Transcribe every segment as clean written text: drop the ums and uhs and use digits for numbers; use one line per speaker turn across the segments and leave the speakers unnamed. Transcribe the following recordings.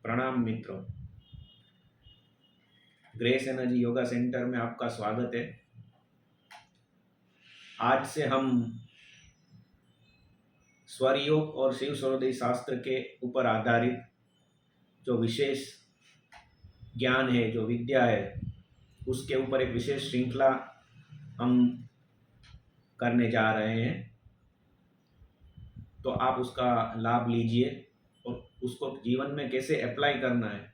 प्रणाम मित्रों। Grace energy yoga centre में आपका स्वागत है। आज से हम स्वर योग और शिव सर्वोदय शास्त्र के ऊपर आधारित जो विशेष ज्ञान है, जो विद्या है, उसके ऊपर एक विशेष श्रृंखला हम करने जा रहे हैं। तो आप उसका लाभ लीजिए और उसको जीवन में कैसे अप्लाई करना है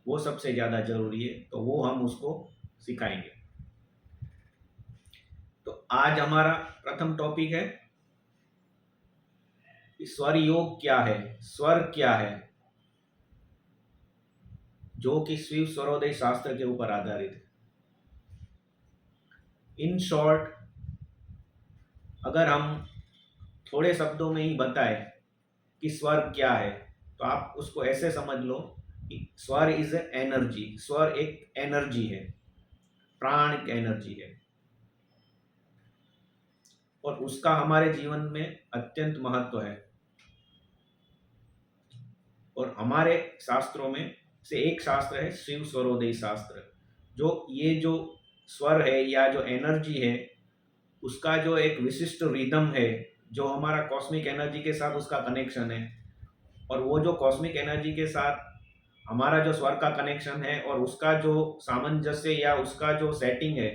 वो सबसे ज़्यादा ज़रूरी है, तो वो हम उसको सिखाएंगे। तो आज हमारा प्रथम टॉपिक है स्वर योग क्या है, स्वर क्या है, जो कि शिव सर्वोदय शास्त्र के ऊपर आधारित है। इन शॉर्ट अगर हम थोड़े शब्दों में ही बताएं कि स्वर क्या है, तो आप उसको ऐसे समझ लो कि स्वर इज एनर्जी। स्वर एक एनर्जी है, प्राण एक एनर्जी है, और उसका हमारे जीवन में अत्यंत महत्व है। और हमारे शास्त्रों में से एक शास्त्र है शिव सर्वोदय शास्त्र, जो ये जो स्वर है या जो एनर्जी है उसका जो एक विशिष्ट रिदम है, जो हमारा कॉस्मिक एनर्जी के साथ उसका कनेक्शन है, और वो जो कॉस्मिक एनर्जी के साथ हमारा जो स्वर का कनेक्शन है और उसका जो सामंजस्य या उसका जो सेटिंग है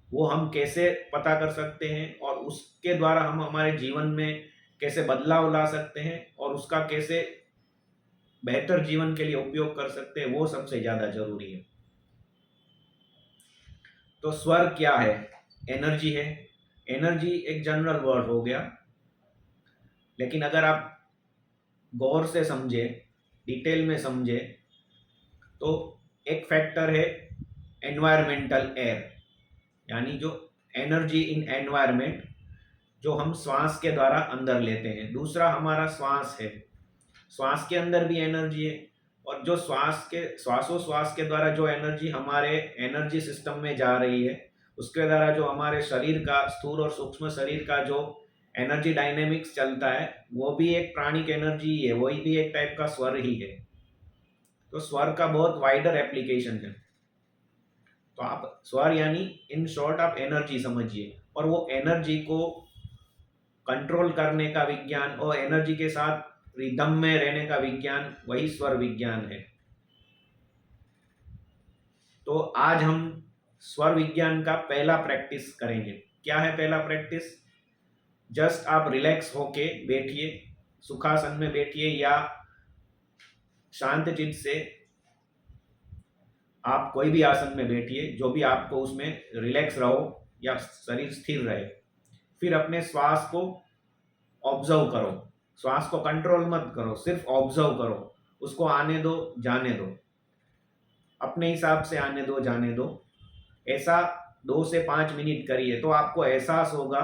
वो हम कैसे पता कर सकते हैं, और उसके द्वारा हम हमारे जीवन में कैसे बदलाव ला सकते हैं और उसका कैसे बेहतर जीवन के लिए उपयोग कर सकते हैं, वो सबसे ज़्यादा जरूरी है। तो स्वर क्या है? एनर्जी है। एनर्जी एक जनरल वर्ड हो गया, लेकिन अगर आप गौर से समझे, डिटेल में समझे, तो एक फैक्टर है एनवायरमेंटल एयर, यानी जो एनर्जी इन एनवायरमेंट जो हम श्वास के द्वारा अंदर लेते हैं। दूसरा हमारा श्वास है, श्वास के अंदर भी एनर्जी है, और जो श्वासोश्वास के द्वारा जो एनर्जी हमारे एनर्जी सिस्टम में जा रही है, उसके द्वारा जो हमारे शरीर का स्थूल और सूक्ष्म शरीर का जो एनर्जी डायनेमिक्स चलता है, वो भी एक प्राणिक एनर्जी है, वही भी एक टाइप का स्वर ही है। तो स्वर का बहुत वाइडर एप्लीकेशन है। तो आप स्वर यानी इन शॉर्ट आप एनर्जी समझिए, और वो एनर्जी को कंट्रोल करने का विज्ञान और एनर्जी के साथ रिदम में रहने का विज्ञान, वही स्वर विज्ञान है। तो आज हम स्वर विज्ञान का पहला प्रैक्टिस करेंगे। क्या है पहला प्रैक्टिस? जस्ट आप रिलैक्स होके बैठिए, सुखासन में बैठिए या शांत चित्त से आप कोई भी आसन में बैठिए, जो भी आपको उसमें रिलैक्स रहो या शरीर स्थिर रहे। फिर अपने श्वास को ऑब्जर्व करो, श्वास को कंट्रोल मत करो, सिर्फ ऑब्जर्व करो, उसको आने दो जाने दो, अपने हिसाब से आने दो जाने दो। ऐसा 2 से 5 मिनट करिए, तो आपको एहसास होगा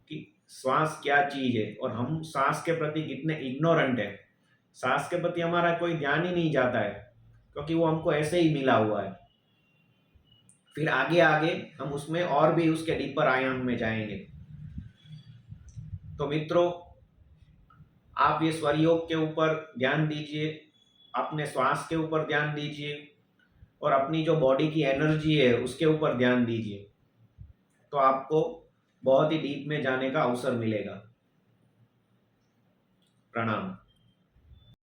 कि श्वास क्या चीज है और हम सांस के प्रति कितने इग्नोरेंट है। सांस के प्रति हमारा कोई ध्यान ही नहीं जाता है, क्योंकि वो हमको ऐसे ही मिला हुआ है। फिर आगे आगे हम उसमें और भी उसके डीपर आयाम में जाएंगे। तो मित्रों, आप ये स्वर योग के ऊपर ध्यान दीजिए, अपने श्वास के ऊपर ध्यान दीजिए, और अपनी जो बॉडी की एनर्जी है उसके ऊपर ध्यान दीजिए, तो आपको बहुत ही डीप में जाने का अवसर मिलेगा। प्रणाम।